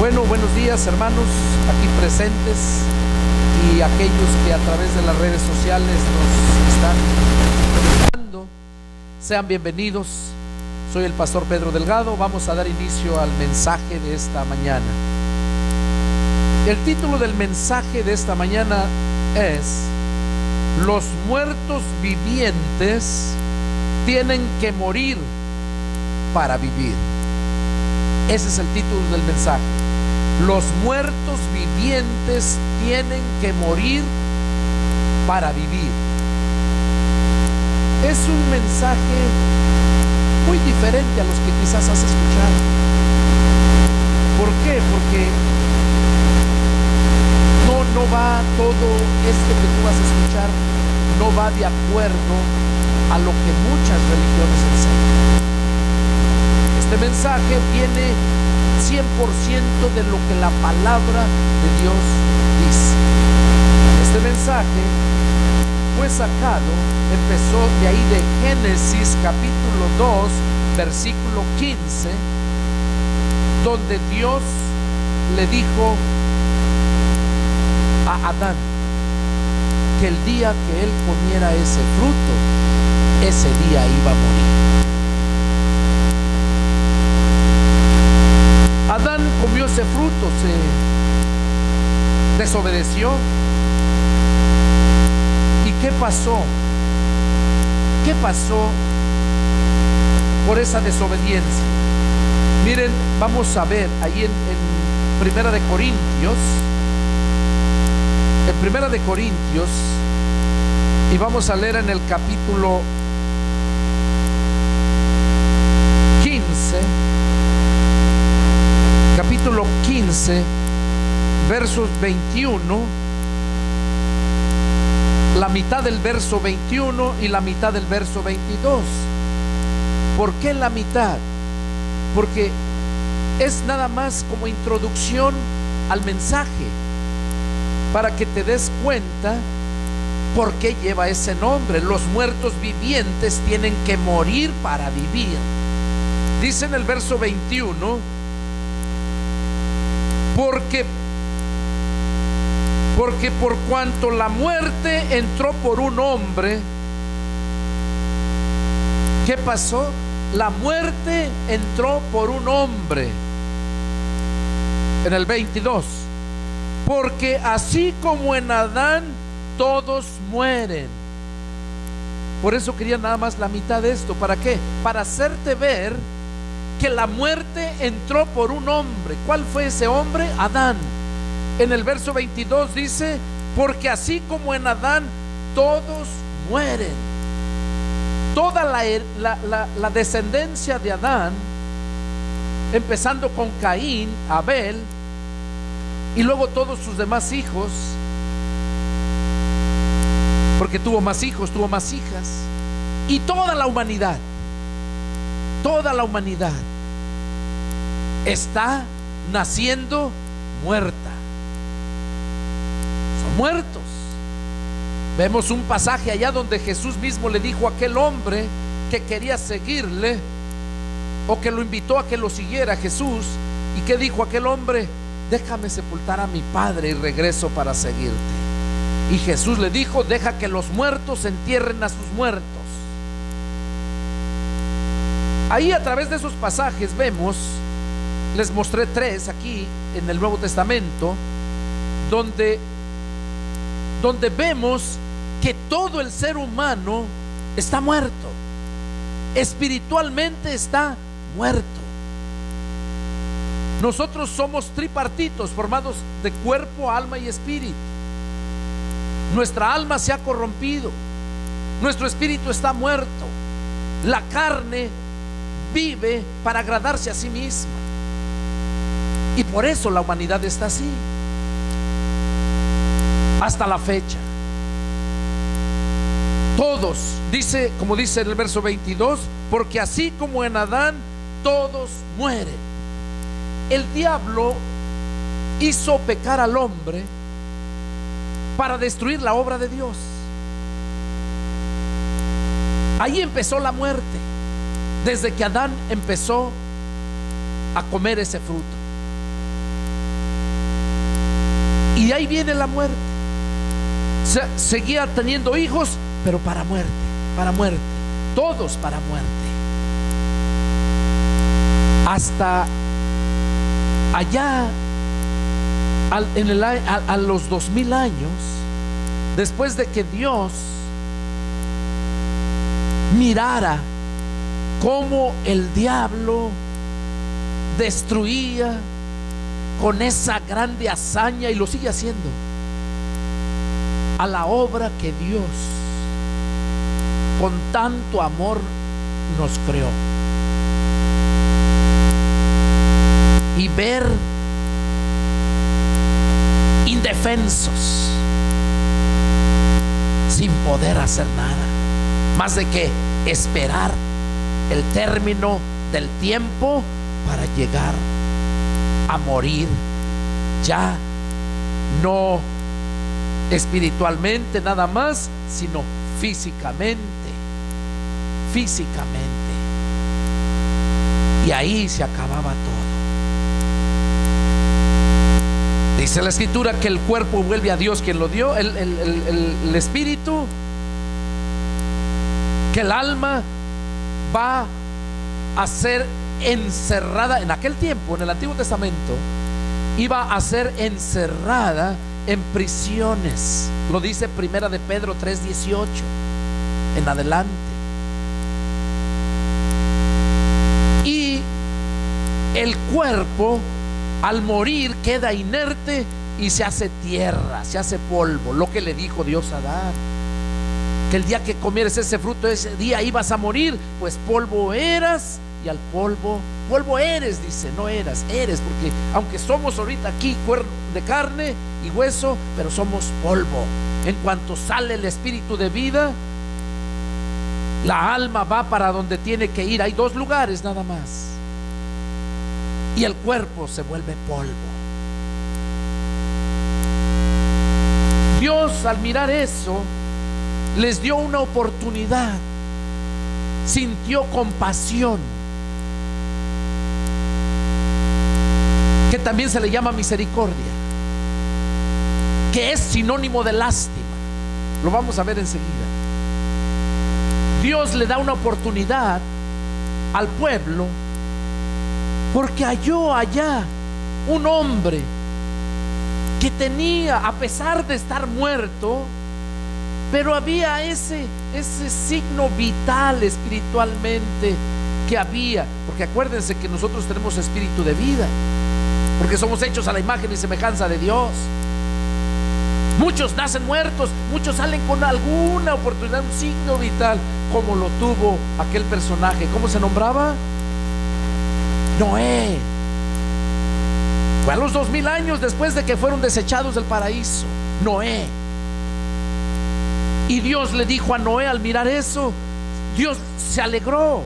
Bueno, buenos días hermanos aquí presentes y aquellos que a través de las redes sociales nos están escuchando. Sean bienvenidos. Soy el pastor Pedro Delgado. Vamos a dar inicio al mensaje de esta mañana. El título del mensaje de esta mañana es: los muertos vivientes tienen que morir para vivir. Ese es el título del mensaje. Los muertos vivientes tienen que morir para vivir. Es un mensaje muy diferente a los que quizás has escuchado. ¿Por qué? Porque no va todo esto que tú vas a escuchar, no va de acuerdo a lo que muchas religiones enseñan. Este mensaje viene 100% de lo que la palabra de Dios dice. Este mensaje fue sacado, empezó de ahí de Génesis capítulo 2 versículo 15, donde Dios le dijo a Adán que el día que él comiera ese fruto, ese día iba a morir. Adán comió ese fruto, se desobedeció. ¿Y qué pasó? ¿Qué pasó por esa desobediencia? Miren, vamos a ver ahí en Primera de Corintios, y vamos a leer en el capítulo 15, versos 21, la mitad del verso 21 y la mitad del verso 22. ¿Por qué la mitad? Porque es nada más como introducción al mensaje, para que te des cuenta por qué lleva ese nombre. Los muertos vivientes tienen que morir para vivir. Dice en el verso 21: porque por cuanto la muerte entró por un hombre, ¿qué pasó? La muerte entró por un hombre. En el 22: porque así como en Adán todos mueren. Por eso quería nada más la mitad de esto. ¿Para qué? Para hacerte ver que la muerte entró por un hombre. ¿Cuál fue ese hombre? Adán. En el verso 22 dice: porque así como en Adán todos mueren. Toda la descendencia de Adán, empezando con Caín, Abel, y luego todos sus demás hijos, porque tuvo más hijos, tuvo más hijas, y toda la humanidad está naciendo muerta. Son muertos. Vemos un pasaje allá donde Jesús mismo le dijo a aquel hombre que quería seguirle, o que lo invitó a que lo siguiera Jesús. ¿Y qué dijo aquel hombre? Déjame sepultar a mi padre y regreso para seguirte. Y Jesús le dijo: deja que los muertos entierren a sus muertos. Ahí, a través de esos pasajes, vemos, les mostré 3 aquí en el Nuevo Testamento, donde vemos que todo el ser humano está muerto, espiritualmente está muerto. Nosotros somos tripartitos, formados de cuerpo, alma y espíritu. Nuestra alma se ha corrompido, nuestro espíritu está muerto. La carne vive para agradarse a sí misma, y por eso la humanidad está así hasta la fecha. Todos, dice, como dice en el verso 22, porque así como en Adán todos mueren. El diablo hizo pecar al hombre para destruir la obra de Dios. Ahí empezó la muerte, desde que Adán empezó a comer ese fruto. Y ahí viene la muerte. Seguía teniendo hijos, pero para muerte, todos para muerte. Hasta allá, a los 2000 años, después de que Dios mirara cómo el diablo destruía con esa grande hazaña, y lo sigue haciendo, a la obra que Dios con tanto amor nos creó, y ver indefensos, sin poder hacer nada más de que esperar el término del tiempo para llegar a morir, ya no espiritualmente nada más, sino físicamente. Y ahí se acababa todo. Dice la escritura que el cuerpo vuelve a Dios quien lo dio, el espíritu, que el alma va a ser encerrada. En aquel tiempo, en el Antiguo Testamento, iba a ser encerrada en prisiones. Lo dice Primera de Pedro 3:18 en adelante. Y el cuerpo al morir queda inerte y se hace tierra, se hace polvo. Lo que le dijo Dios a Adán, que el día que comieres ese fruto, ese día ibas a morir, pues polvo eras y al polvo eres, dice, no eras, eres, porque aunque somos ahorita aquí cuerpo de carne y hueso, pero somos polvo. En cuanto sale el espíritu de vida, la alma va para donde tiene que ir. Hay dos lugares nada más, y el cuerpo se vuelve polvo. Dios, al mirar eso, les dio una oportunidad, sintió compasión, que también se le llama misericordia, que es sinónimo de lástima. Lo vamos a ver enseguida. Dios le da una oportunidad al pueblo porque halló allá un hombre que tenía, a pesar de estar muerto, pero había ese signo vital espiritualmente que había. Porque acuérdense que nosotros tenemos espíritu de vida, porque somos hechos a la imagen y semejanza de Dios. Muchos nacen muertos, muchos salen con alguna oportunidad, un signo vital, como lo tuvo aquel personaje. ¿Cómo se nombraba? Noé. Fue a los 2000 años después de que fueron desechados del paraíso. Noé. Y Dios le dijo a Noé, al mirar eso, Dios se alegró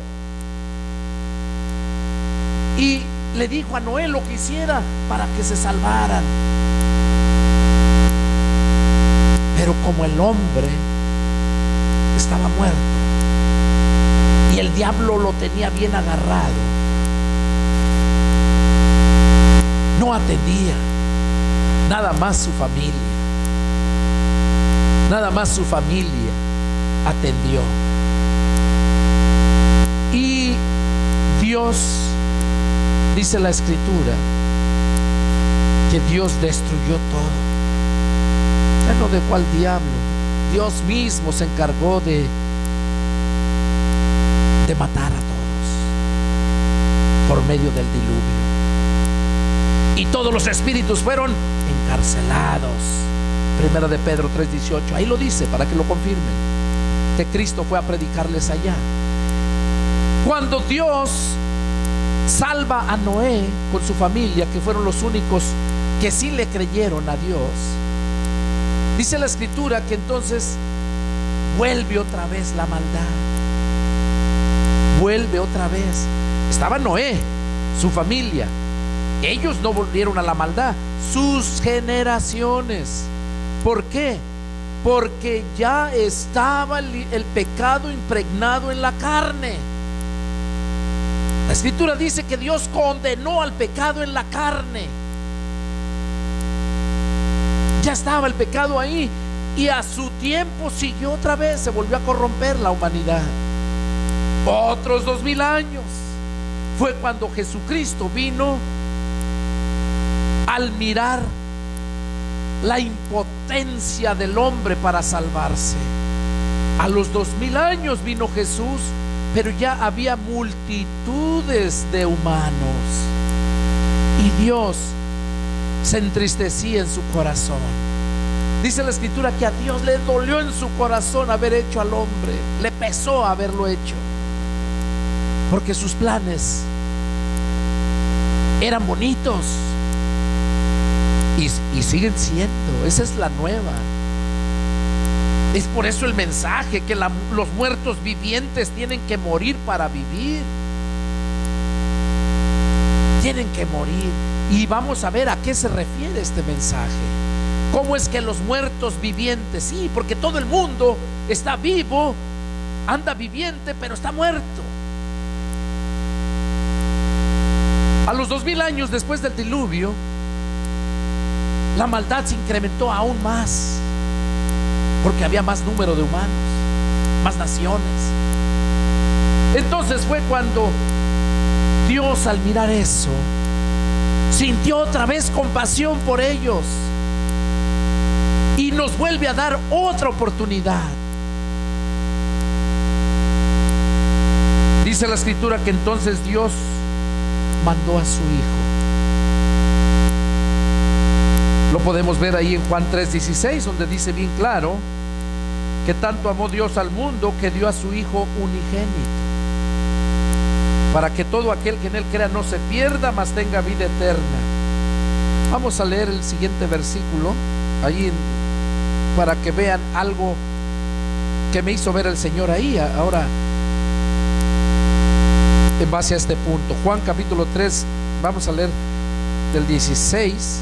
y le dijo a Noé lo que hiciera para que se salvaran. Pero como el hombre estaba muerto y el diablo lo tenía bien agarrado, no atendía. Nada más su familia atendió. Y Dios, dice la escritura, que Dios destruyó todo. Ya no dejó al diablo. Dios mismo se encargó de matar a todos por medio del diluvio. Y todos los espíritus fueron encarcelados. Primera de Pedro 3:18, ahí lo dice para que lo confirmen, que Cristo fue a predicarles allá. Cuando Dios salva a Noé con su familia, que fueron los únicos que sí le creyeron a Dios, dice la escritura que entonces vuelve otra vez la maldad. Vuelve otra vez. Estaba Noé, su familia. Ellos no volvieron a la maldad, sus generaciones. ¿Por qué? Porque ya estaba el pecado impregnado en la carne. La escritura dice que Dios condenó al pecado en la carne. Ya estaba el pecado ahí, y a su tiempo siguió otra vez, se volvió a corromper la humanidad. Otros 2000 años fue cuando Jesucristo vino al mirar la impotencia del hombre para salvarse. A los 2000 años vino Jesús, pero ya había multitudes de humanos, y Dios se entristecía en su corazón. Dice la Escritura que a Dios le dolió en su corazón haber hecho al hombre, le pesó haberlo hecho, porque sus planes eran bonitos y siguen siendo. Esa es la nueva. Es por eso el mensaje que los muertos vivientes tienen que morir para vivir. Tienen que morir. Y vamos a ver a qué se refiere este mensaje. ¿Cómo es que los muertos vivientes? Sí, porque todo el mundo está vivo, anda viviente, pero está muerto. A los 2000 años después del diluvio, la maldad se incrementó aún más, porque había más número de humanos, más naciones. Entonces fue cuando Dios, al mirar eso, sintió otra vez compasión por ellos y nos vuelve a dar otra oportunidad. Dice la Escritura que entonces Dios mandó a su Hijo. Lo podemos ver ahí en Juan 3:16, donde dice bien claro que tanto amó Dios al mundo que dio a su Hijo unigénito, para que todo aquel que en él crea no se pierda, mas tenga vida eterna. Vamos a leer el siguiente versículo ahí para que vean algo que me hizo ver el Señor ahí ahora en base a este punto. Juan capítulo 3, vamos a leer del 16.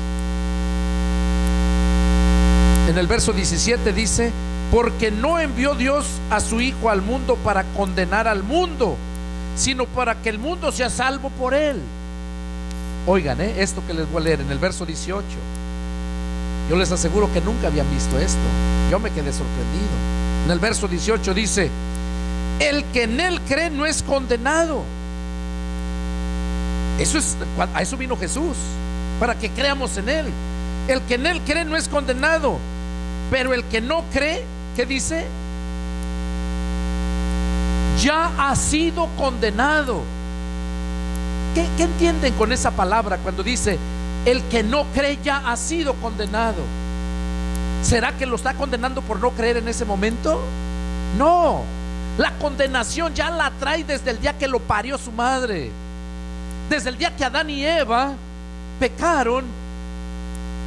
En el verso 17 dice: porque no envió Dios a su Hijo al mundo para condenar al mundo, sino para que el mundo sea salvo por él. Oigan, esto que les voy a leer en el verso 18. Yo les aseguro que nunca habían visto esto. Yo me quedé sorprendido. En el verso 18 dice: el que en él cree no es condenado. A eso vino Jesús, para que creamos en él. El que en él cree no es condenado, pero el que no cree, ¿qué dice? Ya ha sido condenado. ¿Qué entienden con esa palabra cuando dice el que no cree ya ha sido condenado? ¿Será que lo está condenando por no creer en ese momento? No, la condenación ya la trae desde el día que lo parió su madre. Desde el día que Adán y Eva pecaron,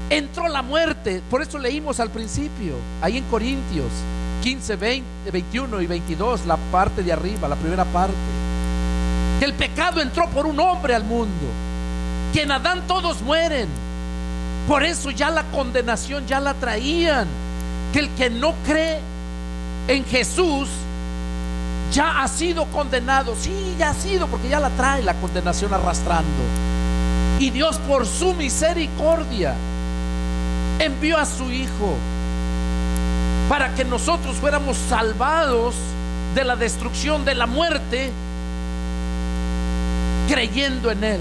entró la muerte. Por eso leímos al principio, ahí en Corintios 15, 20, 21 y 22, la parte de arriba, la primera parte, que el pecado entró por un hombre al mundo, que en Adán todos mueren. Por eso ya la condenación ya la traían, que el que no cree en Jesús ya ha sido condenado. Sí, ya ha sido, porque ya la trae la condenación arrastrando. Y Dios, por su misericordia, envió a su Hijo para que nosotros fuéramos salvados de la destrucción, de la muerte, creyendo en él.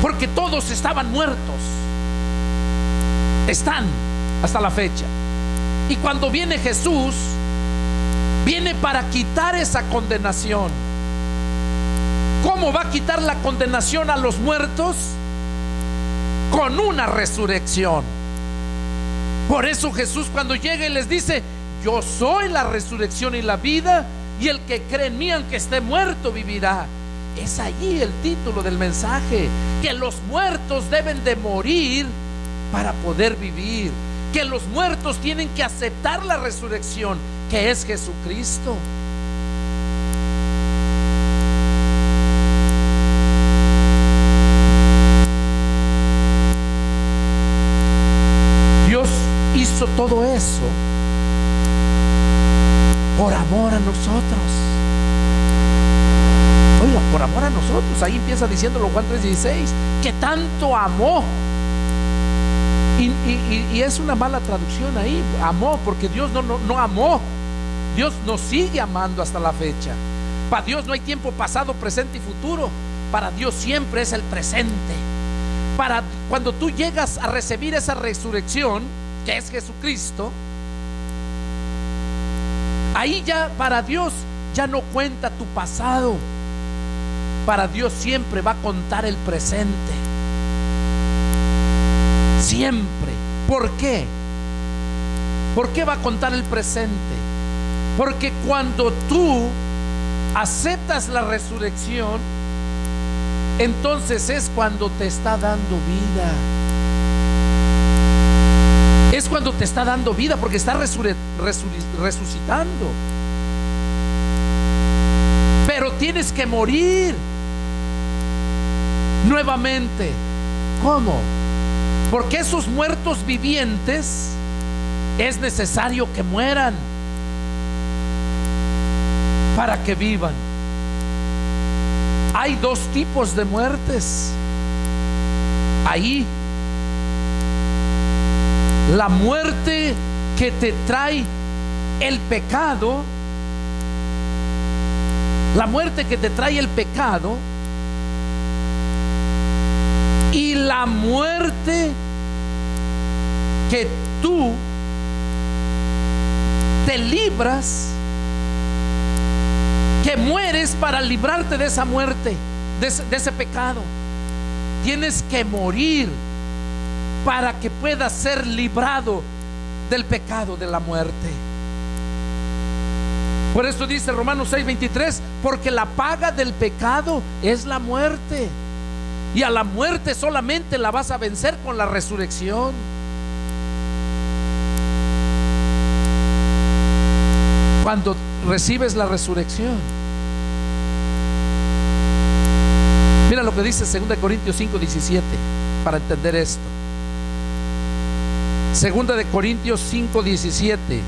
Porque todos estaban muertos, están hasta la fecha. Y cuando viene Jesús, viene para quitar esa condenación. ¿Cómo va a quitar la condenación a los muertos? Con una resurrección. Por eso Jesús, cuando llega y les dice: yo soy la resurrección y la vida, y el que cree en mí, aunque esté muerto, vivirá. Es allí el título del mensaje, que los muertos deben de morir para poder vivir, que los muertos tienen que aceptar la resurrección, que es Jesucristo. Dios hizo todo eso por amor a nosotros. Oiga, por amor a nosotros. Ahí empieza diciéndolo Juan 3:16, que tanto amó Y es una mala traducción ahí, amó, porque Dios no amó. Dios nos sigue amando hasta la fecha. Para Dios no hay tiempo pasado, presente y futuro. Para Dios siempre es el presente. Cuando tú llegas a recibir esa resurrección, que es Jesucristo, ahí ya para Dios ya no cuenta tu pasado. Para Dios siempre va a contar el presente. Siempre. ¿Por qué? ¿Por qué va a contar el presente? Porque cuando tú aceptas la resurrección, entonces es cuando te está dando vida. Es cuando te está dando vida, porque está resucitando. Pero tienes que morir nuevamente. ¿Cómo? Porque esos muertos vivientes es necesario que mueran para que vivan. Hay dos tipos de muertes ahí. La muerte que te trae el pecado, la muerte que te trae el pecado, y la muerte que tú te libras, que mueres para librarte de esa muerte, de ese pecado. Tienes que morir para que puedas ser librado del pecado, de la muerte. Por eso dice Romanos 6:23, porque la paga del pecado es la muerte, y a la muerte solamente la vas a vencer con la resurrección. Cuando recibes la resurrección, mira lo que dice 2 Corintios 5:17 para entender esto. 2 Corintios 5:17.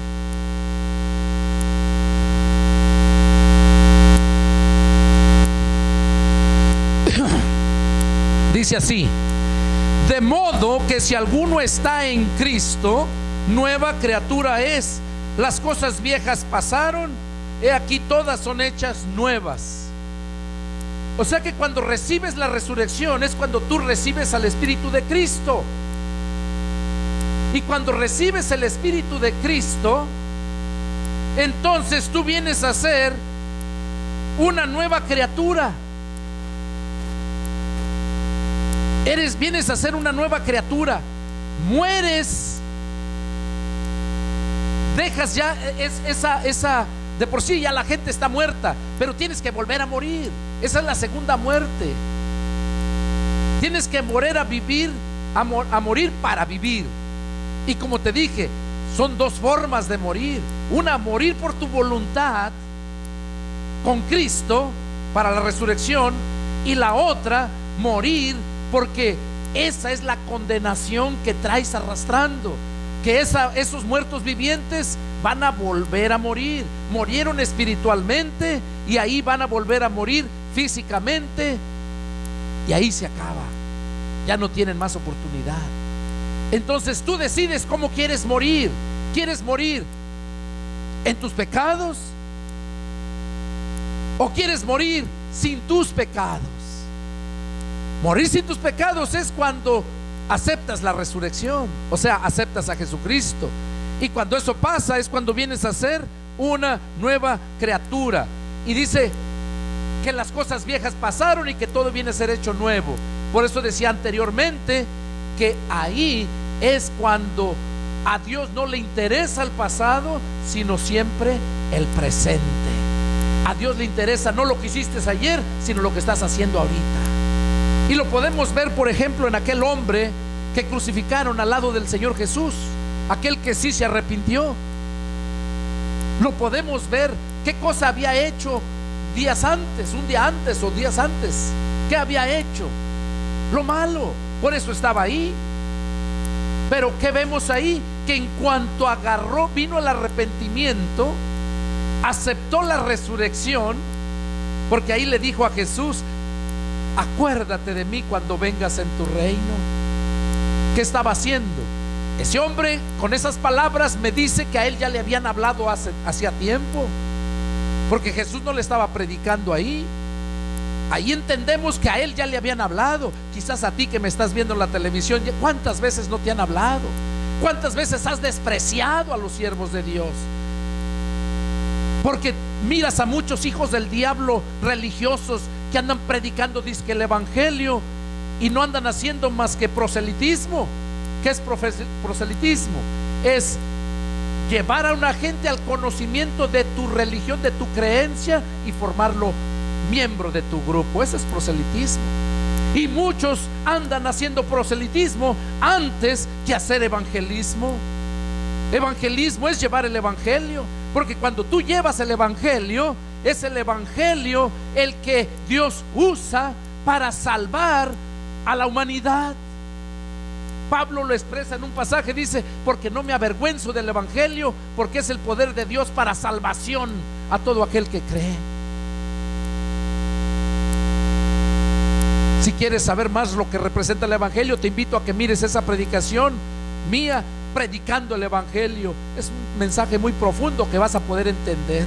Dice así: de modo que si alguno está en Cristo, nueva criatura es. Las cosas viejas pasaron, he aquí todas son hechas nuevas. O sea que cuando recibes la resurrección es cuando tú recibes al Espíritu de Cristo. Y cuando recibes el Espíritu de Cristo, entonces tú vienes a ser una nueva criatura. Vienes a ser una nueva criatura. Mueres. Dejas ya esa de por sí ya la gente está muerta, pero tienes que volver a morir. Esa es la segunda muerte. Tienes que morir a vivir, a morir para vivir. Y como te dije, son dos formas de morir. Una, morir por tu voluntad con Cristo para la resurrección, y la otra, morir porque esa es la condenación que traes arrastrando. Que esos muertos vivientes van a volver a morir. Murieron espiritualmente y ahí van a volver a morir físicamente, y ahí se acaba. Ya no tienen más oportunidad. Entonces tú decides cómo quieres morir. ¿Quieres morir en tus pecados o quieres morir sin tus pecados? Morir sin tus pecados es cuando aceptas la resurrección, o sea, aceptas a Jesucristo. Y cuando eso pasa es cuando vienes a ser una nueva criatura. Y dice que las cosas viejas pasaron y que todo viene a ser hecho nuevo. Por eso decía anteriormente que ahí es cuando a Dios no le interesa el pasado, sino siempre el presente. A Dios le interesa no lo que hiciste ayer, sino lo que estás haciendo ahorita. Y lo podemos ver, por ejemplo, en aquel hombre que crucificaron al lado del Señor Jesús, aquel que sí se arrepintió. Lo podemos ver qué cosa había hecho días antes, un día antes o días antes. ¿Qué había hecho? Lo malo. Por eso estaba ahí. Pero ¿qué vemos ahí? Que en cuanto vino el arrepentimiento, aceptó la resurrección, porque ahí le dijo a Jesús: acuérdate de mí cuando vengas en tu reino. ¿Qué estaba haciendo? Ese hombre con esas palabras me dice que a él ya le habían hablado hacía tiempo, porque Jesús no le estaba predicando ahí. Ahí entendemos que a él ya le habían hablado. Quizás a ti que me estás viendo en la televisión, ¿cuántas veces no te han hablado? ¿Cuántas veces has despreciado a los siervos de Dios? Porque miras a muchos hijos del diablo religiosos que andan predicando dizque el evangelio y no andan haciendo más que proselitismo. ¿Qué es proselitismo? Es llevar a una gente al conocimiento de tu religión, de tu creencia, y formarlo miembro de tu grupo. Ese es proselitismo. Y muchos andan haciendo proselitismo antes que hacer evangelismo. Evangelismo es llevar el evangelio, porque cuando tú llevas el evangelio, es el evangelio el que Dios usa para salvar a la humanidad. Pablo lo expresa en un pasaje, dice: porque no me avergüenzo del evangelio, porque es el poder de Dios para salvación a todo aquel que cree. Si quieres saber más lo que representa el evangelio, te invito a que mires esa predicación mía predicando el evangelio. Es un mensaje muy profundo que vas a poder entender.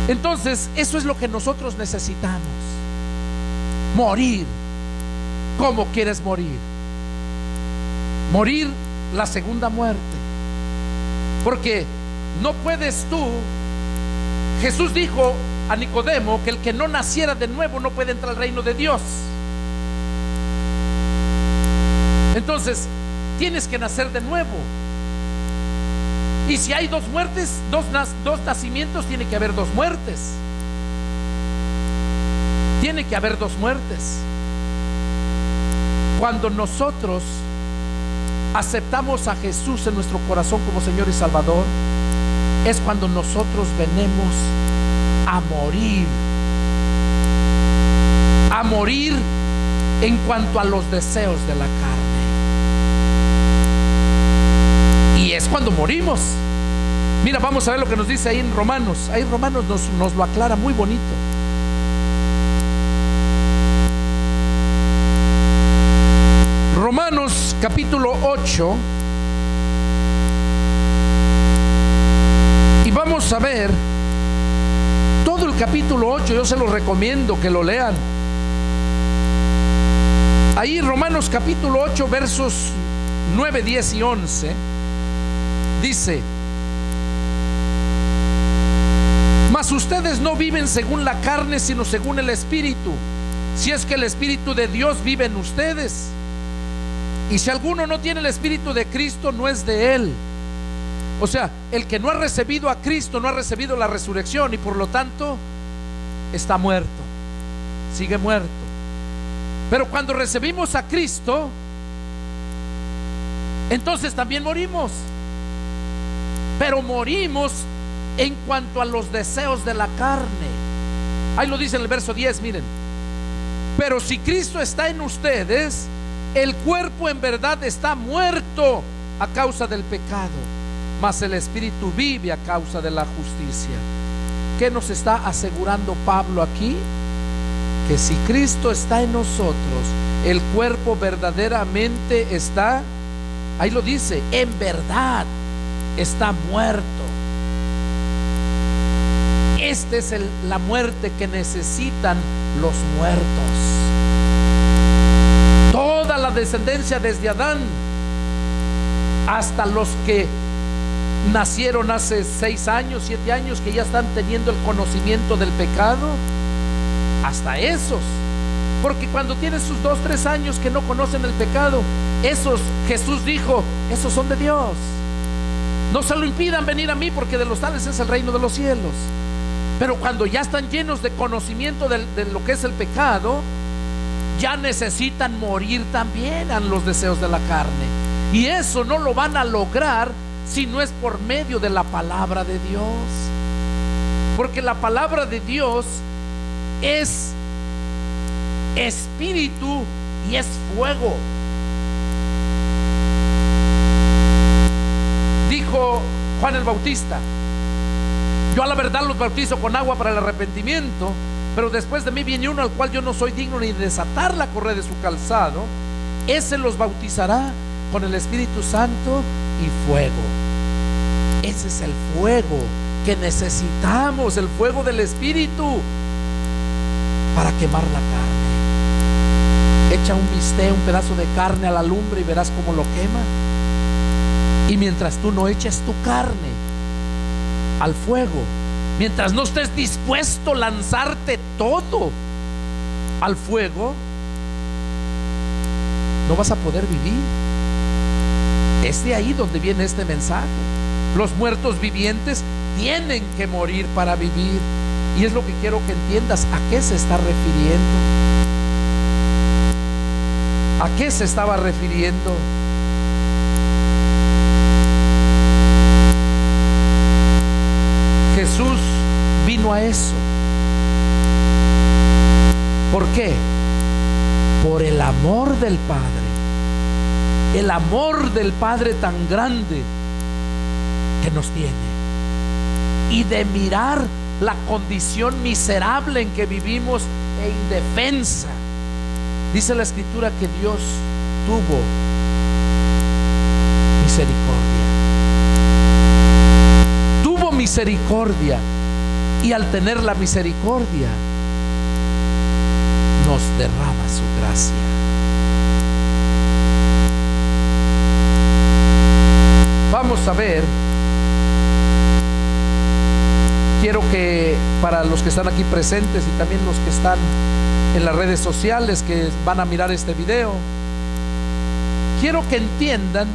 Entonces, eso es lo que nosotros necesitamos: morir. ¿Cómo quieres morir? Morir la segunda muerte. Porque no puedes tú. Jesús dijo a Nicodemo que el que no naciera de nuevo no puede entrar al reino de Dios. Entonces tienes que nacer de nuevo. Y si hay dos muertes, dos nacimientos, tiene que haber dos muertes. Tiene que haber dos muertes. Cuando nosotros aceptamos a Jesús en nuestro corazón como Señor y Salvador, es cuando nosotros venimos a morir en cuanto a los deseos de la carne. Y es cuando morimos. Mira, vamos a ver lo que nos dice ahí en Romanos. Ahí Romanos nos lo aclara muy bonito. Romanos capítulo 8. Y vamos a ver todo el capítulo 8. Yo se los recomiendo que lo lean. Ahí Romanos capítulo 8 versos 9, 10 y 11 dice: mas ustedes no viven según la carne, sino según el Espíritu, si es que el Espíritu de Dios vive en ustedes. Y si alguno no tiene el Espíritu de Cristo, no es de él. O sea, el que no ha recibido a Cristo no ha recibido la resurrección, y por lo tanto está muerto, sigue muerto. Pero cuando recibimos a Cristo, entonces también morimos. Pero morimos en cuanto a los deseos de la carne. Ahí lo dice en el verso 10, miren: pero si Cristo está en ustedes, el cuerpo en verdad está muerto a causa del pecado, mas el Espíritu vive a causa de la justicia. ¿Qué nos está asegurando Pablo aquí? Que si Cristo está en nosotros, el cuerpo verdaderamente está, ahí lo dice, en verdad está muerto. Esta es la muerte que necesitan los muertos. Toda la descendencia desde Adán hasta los que nacieron hace 6 años, 7 años, que ya están teniendo el conocimiento del pecado, hasta esos. Porque cuando tienes sus 2, 3 años que no conocen el pecado, esos, Jesús dijo, esos son de Dios. No se lo impidan venir a mí, porque de los tales es el reino de los cielos. Pero cuando ya están llenos de conocimiento de lo que es el pecado, ya necesitan morir también a los deseos de la carne. Y eso no lo van a lograr si no es por medio de la palabra de Dios. Porque la palabra de Dios es espíritu y es fuego. Dijo Juan el Bautista: yo a la verdad los bautizo con agua para el arrepentimiento, pero después de mí viene uno al cual yo no soy digno ni de desatar la correa de su calzado. Ese los bautizará con el Espíritu Santo y fuego. Ese es el fuego que necesitamos, el fuego del Espíritu para quemar la carne. Echa un bistec, un pedazo de carne a la lumbre y verás cómo lo quema. Y mientras tú no eches tu carne al fuego, mientras no estés dispuesto a lanzarte todo al fuego, no vas a poder vivir. Es de ahí donde viene este mensaje. Los muertos vivientes tienen que morir para vivir. Y es lo que quiero que entiendas. ¿A qué se está refiriendo? ¿A qué se estaba refiriendo? Jesús vino a eso. ¿Por qué? Por el amor del Padre. El amor del Padre tan grande que nos tiene, y de mirar la condición miserable en que vivimos e indefensa. Dice la Escritura que Dios tuvo misericordia. Tuvo misericordia, y al tener la misericordia nos derrama su gracia. Vamos a ver. Quiero que para los que están aquí presentes y también los que están en las redes sociales que van a mirar este video, quiero que entiendan.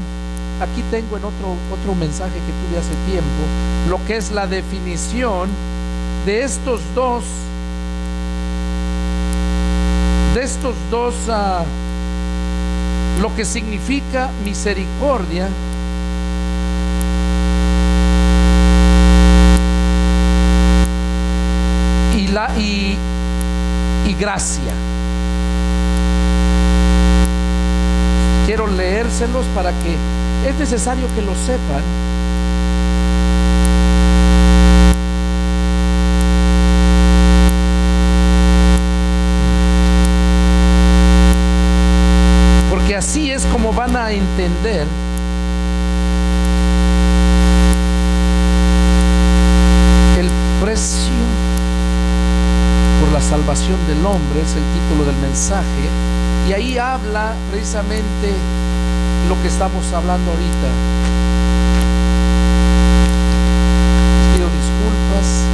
Aquí tengo en otro mensaje que tuve hace tiempo lo que es la definición de estos dos lo que significa misericordia y gracia. Quiero leérselos para que es necesario que lo sepan. Porque así es como van a entender el precio por la salvación del hombre. Es el título del mensaje, y ahí habla precisamente lo que estamos hablando ahorita. Pido disculpas.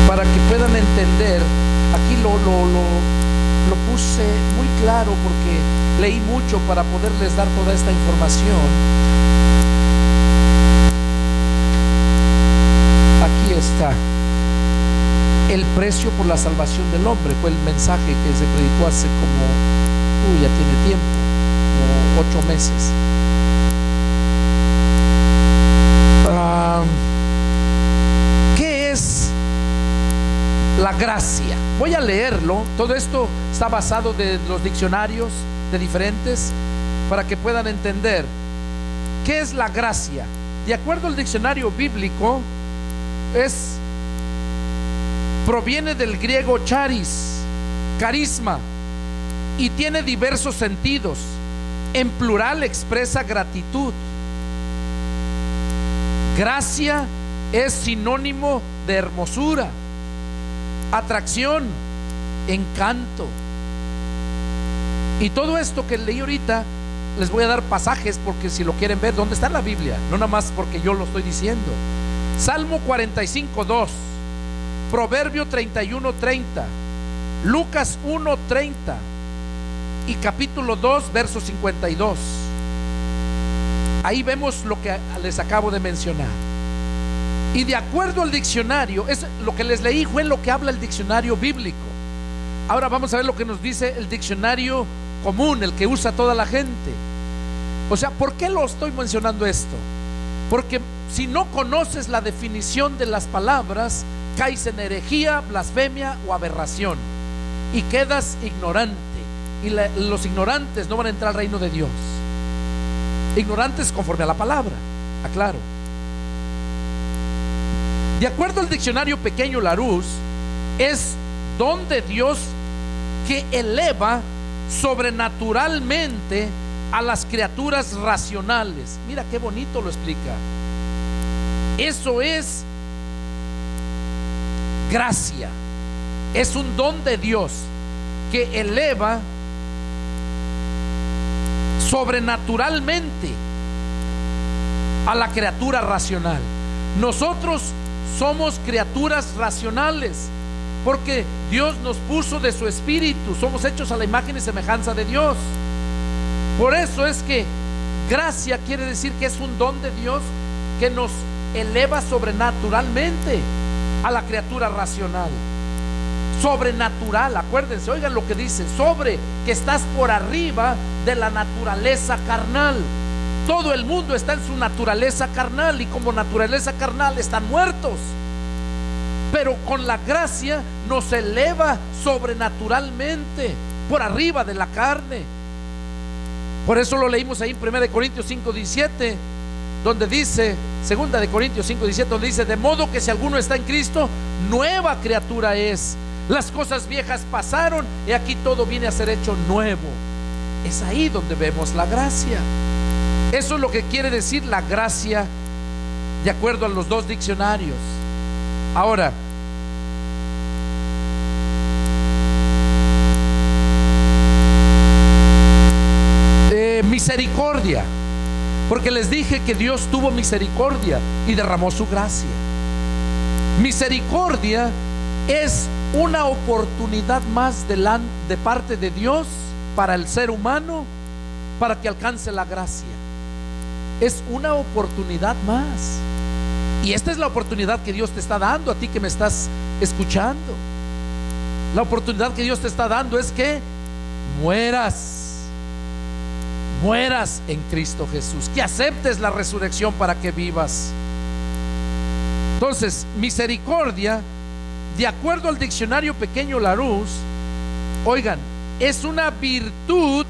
Para que puedan entender, aquí lo puse muy claro porque leí mucho para poderles dar toda esta información. Aquí está. El precio por la salvación del hombre fue el mensaje que se predicó hace como, ya tiene tiempo, como 8 meses. ¿Qué es la gracia? Voy a leerlo. Todo esto está basado de los diccionarios de diferentes para que puedan entender qué es la gracia. De acuerdo al diccionario bíblico, proviene del griego charis, carisma, y tiene diversos sentidos. En plural expresa gratitud. Gracia es sinónimo de hermosura, atracción, encanto. Y todo esto que leí ahorita, les voy a dar pasajes porque si lo quieren ver, ¿dónde está en la Biblia? No nada más porque yo lo estoy diciendo. Salmo 45:2, Proverbio 31:30, Lucas 1:30 y capítulo 2, verso 52. Ahí vemos lo que les acabo de mencionar. Y de acuerdo al diccionario, es lo que les leí fue lo que habla el diccionario bíblico. Ahora vamos a ver lo que nos dice el diccionario común, el que usa toda la gente. O sea, ¿por qué lo estoy mencionando esto? Porque si no conoces la definición de las palabras, caes en herejía, blasfemia o aberración y quedas ignorante. Y los ignorantes no van a entrar al reino de Dios. Ignorantes conforme a la palabra, aclaro. De acuerdo al diccionario pequeño Larousse, es don de Dios que eleva sobrenaturalmente a las criaturas racionales. Mira qué bonito lo explica. Eso es gracia. Es un don de Dios que eleva sobrenaturalmente a la criatura racional. Nosotros somos criaturas racionales porque Dios nos puso de su espíritu. Somos hechos a la imagen y semejanza de Dios. Por eso es que gracia quiere decir que es un don de Dios que nos eleva sobrenaturalmente a la criatura racional. Sobrenatural, acuérdense, oigan lo que dice: sobre, que estás por arriba de la naturaleza carnal. Todo el mundo está en su naturaleza carnal, y como naturaleza carnal están muertos. Pero con la gracia nos eleva sobrenaturalmente por arriba de la carne. Por eso lo leímos ahí en 1 Corintios 5:17, donde dice, 2 Corintios 5:17, donde dice: de modo que si alguno está en Cristo, nueva criatura es. Las cosas viejas pasaron y aquí todo viene a ser hecho nuevo. Es ahí donde vemos la gracia. Eso es lo que quiere decir la gracia de acuerdo a los dos diccionarios. Ahora, misericordia, porque les dije que Dios tuvo misericordia y derramó su gracia. Misericordia es una oportunidad más de parte de Dios para el ser humano para que alcance la gracia. Es una oportunidad más. Y esta es la oportunidad que Dios te está dando a ti que me estás escuchando. La oportunidad que Dios te está dando es que mueras en Cristo Jesús, que aceptes la resurrección para que vivas. Entonces, misericordia, de acuerdo al diccionario Pequeño Larousse, oigan, es una virtud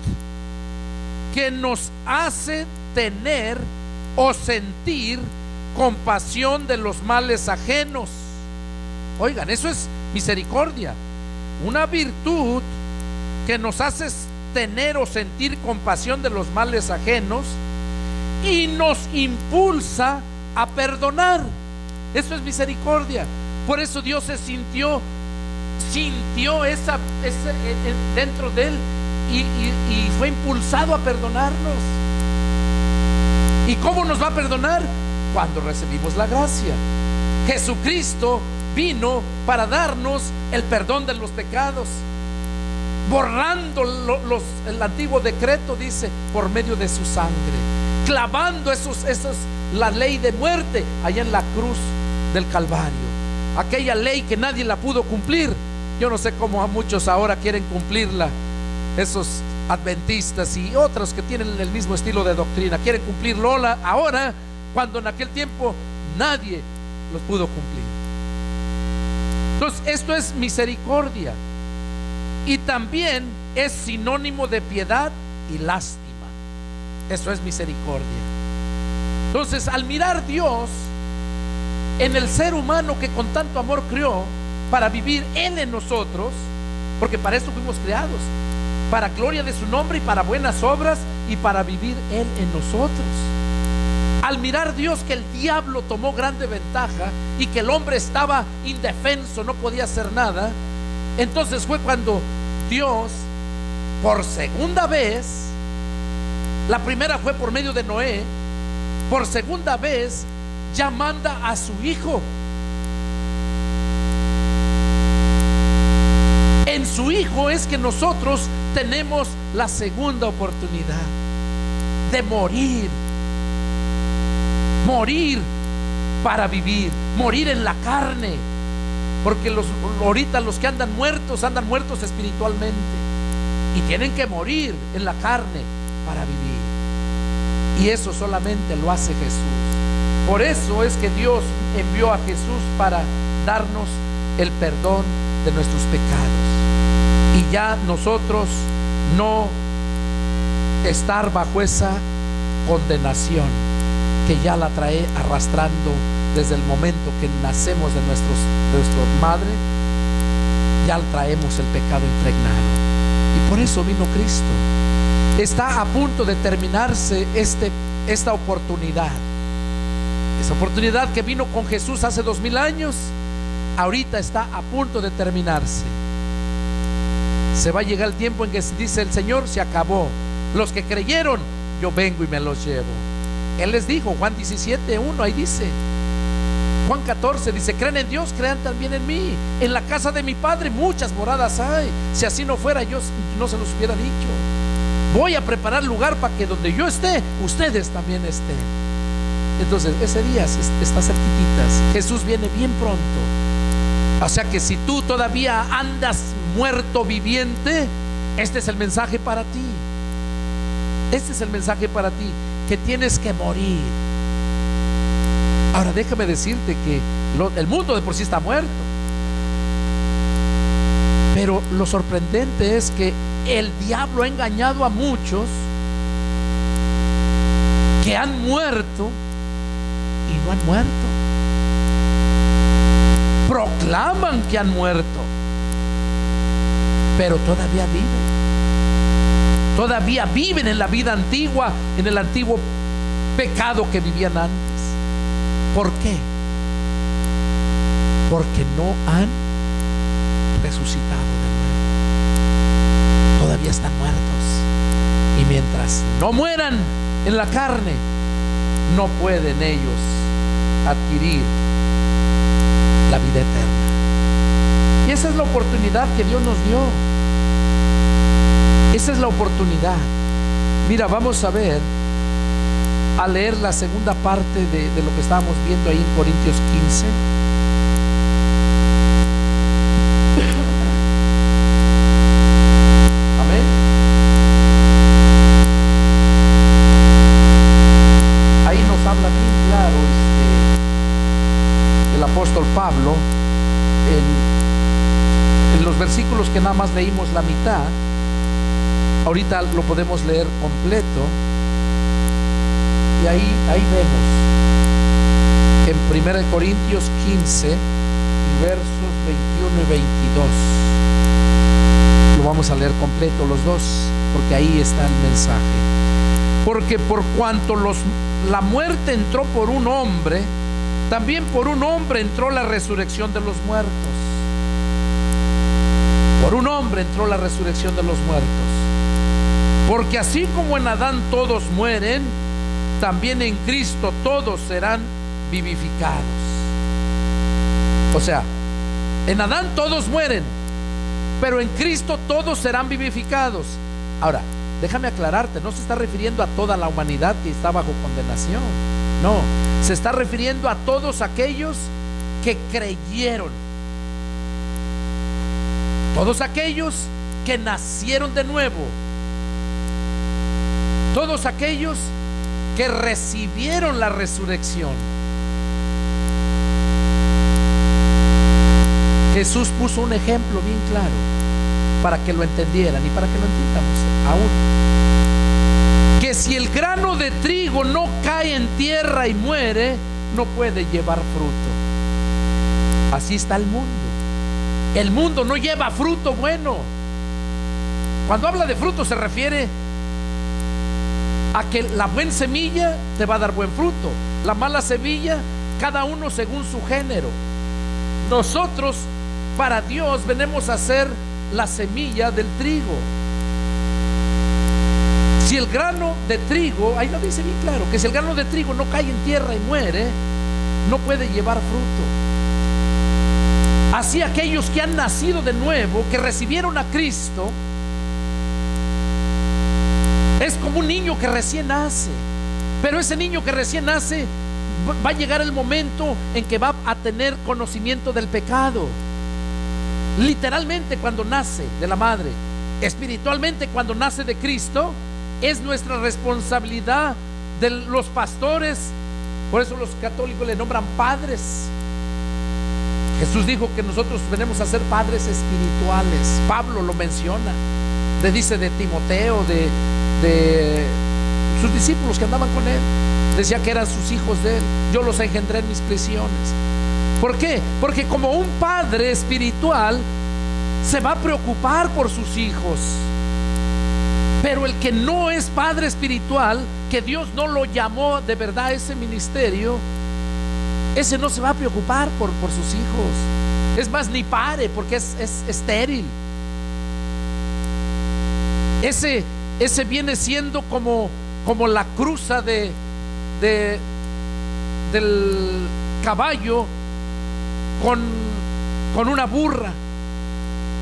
que nos hace tener o sentir compasión de los males ajenos. Oigan, eso es misericordia, una virtud que nos hace tener o sentir compasión de los males ajenos y nos impulsa a perdonar. Eso es misericordia. Por eso Dios se sintió esa dentro de él y fue impulsado a perdonarnos. ¿Y cómo nos va a perdonar? Cuando recibimos la gracia. Jesucristo vino para darnos el perdón de los pecados, borrando el antiguo decreto, dice, por medio de su sangre, clavando la ley de muerte allá en la cruz del Calvario, aquella ley que nadie la pudo cumplir. Yo no sé cómo a muchos ahora quieren cumplirla, esos adventistas y otros que tienen el mismo estilo de doctrina, quieren cumplirlo ahora, cuando en aquel tiempo nadie los pudo cumplir. Entonces, esto es misericordia. Y también es sinónimo de piedad y lástima. Eso es misericordia. Entonces, al mirar Dios en el ser humano que con tanto amor creó para vivir Él en nosotros, porque para eso fuimos creados, para gloria de su nombre y para buenas obras y para vivir Él en nosotros. Al mirar Dios que el diablo tomó grande ventaja y que el hombre estaba indefenso, no podía hacer nada, entonces fue cuando Dios, por segunda vez, la primera fue por medio de Noé, por segunda vez ya manda a su hijo. En su hijo es que nosotros tenemos la segunda oportunidad de morir para vivir, morir en la carne. Porque ahorita los que andan muertos espiritualmente y tienen que morir en la carne para vivir. Y eso solamente lo hace Jesús. Por eso es que Dios envió a Jesús para darnos el perdón de nuestros pecados. Y ya nosotros no estar bajo esa condenación que ya la trae arrastrando desde el momento que nacemos de nuestra madre ya traemos el pecado impregnado. Y por eso vino Cristo. Está a punto de terminarse esta oportunidad. Esa oportunidad que vino con Jesús hace 2000 años, ahorita está a punto de terminarse. Se va a llegar el tiempo en que dice el Señor: se acabó. Los que creyeron, yo vengo y me los llevo. Él les dijo, Juan 17:1, ahí dice. Juan 14 dice: creen en Dios, crean también en mí. En la casa de mi Padre muchas moradas hay. Si así no fuera, yo no se los hubiera dicho. Voy a preparar lugar para que donde yo esté, ustedes también estén. Entonces ese día está cerquititas. Jesús viene bien pronto. O sea que si tú todavía andas muerto viviente, este es el mensaje para ti. Este es el mensaje para ti, que tienes que morir. Ahora déjame decirte que el mundo de por sí está muerto, pero lo sorprendente es que el diablo ha engañado a muchos que han muerto y no han muerto. Proclaman que han muerto, pero todavía viven. Todavía viven en la vida antigua, en el antiguo pecado que vivían antes. ¿Por qué? Porque no han resucitado de nuevo. Todavía están muertos. Y mientras no mueran en la carne, no pueden ellos adquirir la vida eterna. Y esa es la oportunidad que Dios nos dio. Esa es la oportunidad. Mira, vamos a leer la segunda parte de lo que estábamos viendo ahí en Corintios 15. Amén. Ahí nos habla bien claro el apóstol Pablo en los versículos que nada más leímos la mitad. Ahorita lo podemos leer completo. Y ahí vemos en 1 Corintios 15 versos 21 y 22. Lo vamos a leer completo los dos, porque ahí está el mensaje. Porque por cuanto la muerte entró por un hombre, también por un hombre entró la resurrección de los muertos. Por un hombre entró la resurrección de los muertos. Porque así como en Adán todos mueren, también en Cristo todos serán vivificados. O sea, en Adán todos mueren, pero en Cristo todos serán vivificados. Ahora, déjame aclararte, no se está refiriendo a toda la humanidad que está bajo condenación. No, se está refiriendo a todos aquellos que creyeron. Todos aquellos que nacieron de nuevo. Todos aquellos que recibieron la resurrección. Jesús puso un ejemplo bien claro para que lo entendieran y para que lo entendamos aún. Que si el grano de trigo no cae en tierra y muere, no puede llevar fruto. Así está el mundo. El mundo no lleva fruto bueno. Cuando habla de fruto se refiere a que la buena semilla te va a dar buen fruto, la mala semilla, cada uno según su género. Nosotros, para Dios, venimos a ser la semilla del trigo. Si el grano de trigo, ahí lo dice bien claro, que si el grano de trigo no cae en tierra y muere, no puede llevar fruto. Así aquellos que han nacido de nuevo, que recibieron a Cristo, es como un niño que recién nace. Pero ese niño que recién nace va a llegar el momento en que va a tener conocimiento del pecado. Literalmente cuando nace de la madre, espiritualmente cuando nace de Cristo, es nuestra responsabilidad de los pastores. Por eso los católicos le nombran padres. Jesús dijo que nosotros venimos a ser padres espirituales. Pablo lo menciona. Le dice de Timoteo, de sus discípulos que andaban con él, decía que eran sus hijos de él. Yo los engendré en mis prisiones. ¿Por qué? Porque como un padre espiritual se va a preocupar por sus hijos. Pero el que no es padre espiritual, que Dios no lo llamó de verdad a ese ministerio, ese no se va a preocupar por sus hijos. Es más, ni pare, porque es estéril. Ese viene siendo como la cruza del caballo con una burra,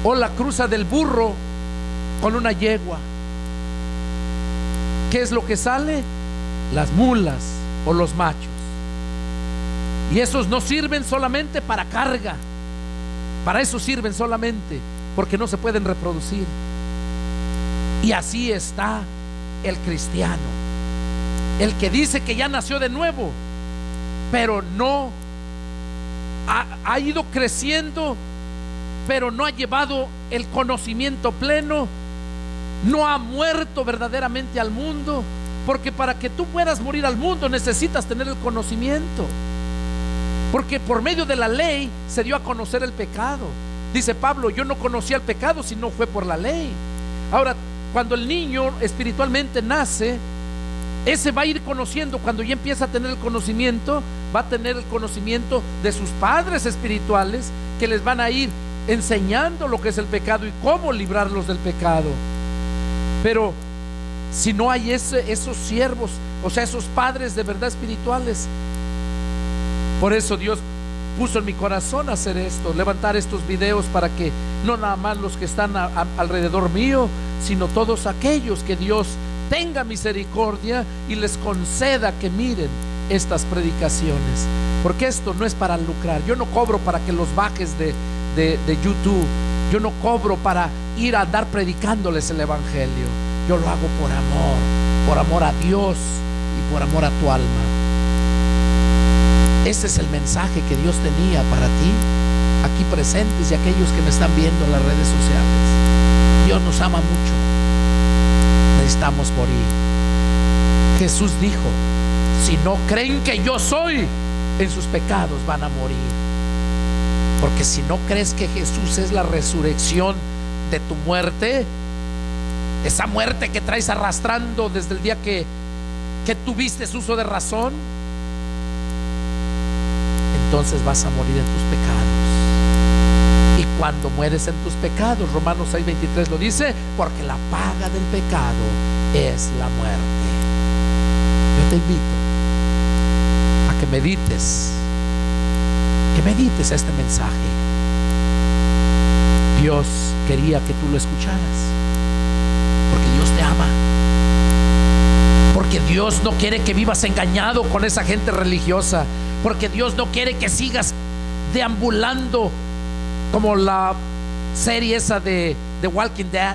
o la cruza del burro con una yegua. ¿Qué es lo que sale? Las mulas o los machos. Y esos no sirven solamente para carga. Para eso sirven solamente, porque no se pueden reproducir. Y así está el cristiano, el que dice que ya nació de nuevo, pero no ha ido creciendo, pero no ha llevado el conocimiento pleno, no ha muerto verdaderamente al mundo, porque para que tú puedas morir al mundo necesitas tener el conocimiento, porque por medio de la ley se dio a conocer el pecado. Dice Pablo: yo no conocía el pecado si no fue por la ley. Ahora, cuando el niño espiritualmente nace, ese va a ir conociendo. Cuando ya empieza a tener el conocimiento, va a tener el conocimiento de sus padres espirituales, que les van a ir enseñando lo que es el pecado y cómo librarlos del pecado. Pero si no hay esos siervos, o sea, esos padres de verdad espirituales, por eso Dios puso en mi corazón hacer esto, levantar estos videos, para que no nada más los que están alrededor mío, sino todos aquellos que Dios tenga misericordia y les conceda que miren estas predicaciones, porque esto no es para lucrar. Yo no cobro para que los bajes de YouTube. Yo no cobro para ir a andar predicándoles el evangelio. Yo lo hago por amor a Dios y por amor a tu alma. Ese es el mensaje que Dios tenía para ti, aquí presentes, y aquellos que me están viendo en las redes sociales. Dios nos ama mucho. Necesitamos morir. Jesús dijo: si no creen que yo soy, en sus pecados van a morir. Porque si no crees que Jesús es la resurrección de tu muerte, esa muerte que traes arrastrando desde el día que tuviste uso de razón, entonces vas a morir en tus pecados. Y cuando mueres en tus pecados, Romanos 6:23 lo dice: porque la paga del pecado es la muerte. Yo te invito a que medites este mensaje. Dios quería que tú lo escucharas, porque Dios te ama, porque Dios no quiere que vivas engañado con esa gente religiosa, porque Dios no quiere que sigas deambulando como la serie esa de The Walking Dead,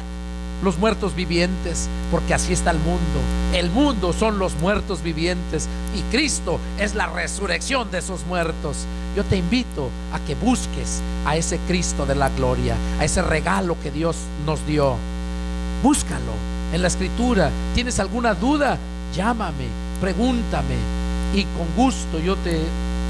los muertos vivientes, porque así está el mundo. El mundo son los muertos vivientes y Cristo es la resurrección de esos muertos. Yo te invito a que busques a ese Cristo de la gloria, a ese regalo que Dios nos dio. Búscalo en la Escritura. ¿Tienes alguna duda? Llámame, pregúntame, y con gusto yo te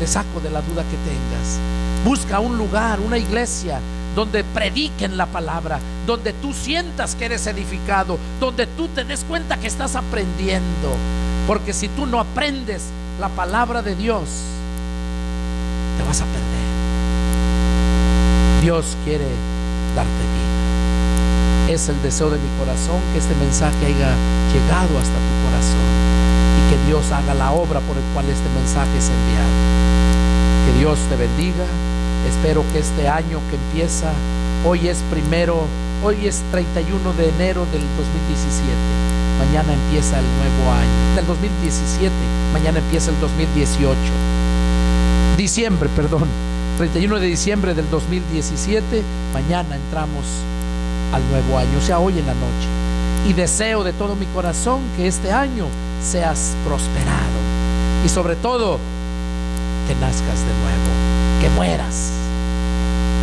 saco de la duda que tengas. Busca un lugar, una iglesia donde prediquen la palabra, donde tú sientas que eres edificado, donde tú te des cuenta que estás aprendiendo. Porque si tú no aprendes la palabra de Dios, te vas a perder. Dios quiere darte vida. Es el deseo de mi corazón que este mensaje haya llegado hasta tu corazón y que Dios haga la obra por el cual este mensaje es enviado. Que Dios te bendiga. Espero que este año que empieza, hoy es 31 de enero del 2017. Mañana empieza el nuevo año del 2017. Mañana empieza el 2018. 31 de diciembre del 2017. Mañana entramos al nuevo año, o sea, hoy en la noche. Y deseo de todo mi corazón que este año seas prosperado y sobre todo que nazcas de nuevo, que mueras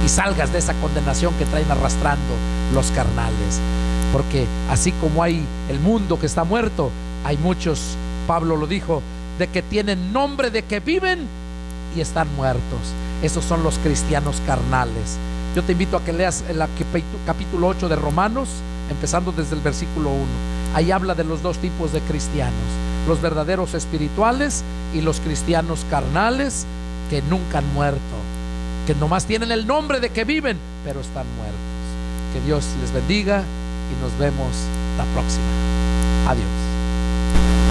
y salgas de esa condenación que traen arrastrando los carnales. Porque así como hay el mundo que está muerto, hay muchos, Pablo lo dijo, de que tienen nombre de que viven y están muertos. Esos son los cristianos carnales. Yo te invito a que leas el capítulo 8 de Romanos, empezando desde el versículo 1. Ahí habla de los dos tipos de cristianos: los verdaderos espirituales y los cristianos carnales, que nunca han muerto, que nomás tienen el nombre de que viven, pero están muertos. Que Dios les bendiga y nos vemos la próxima. Adiós.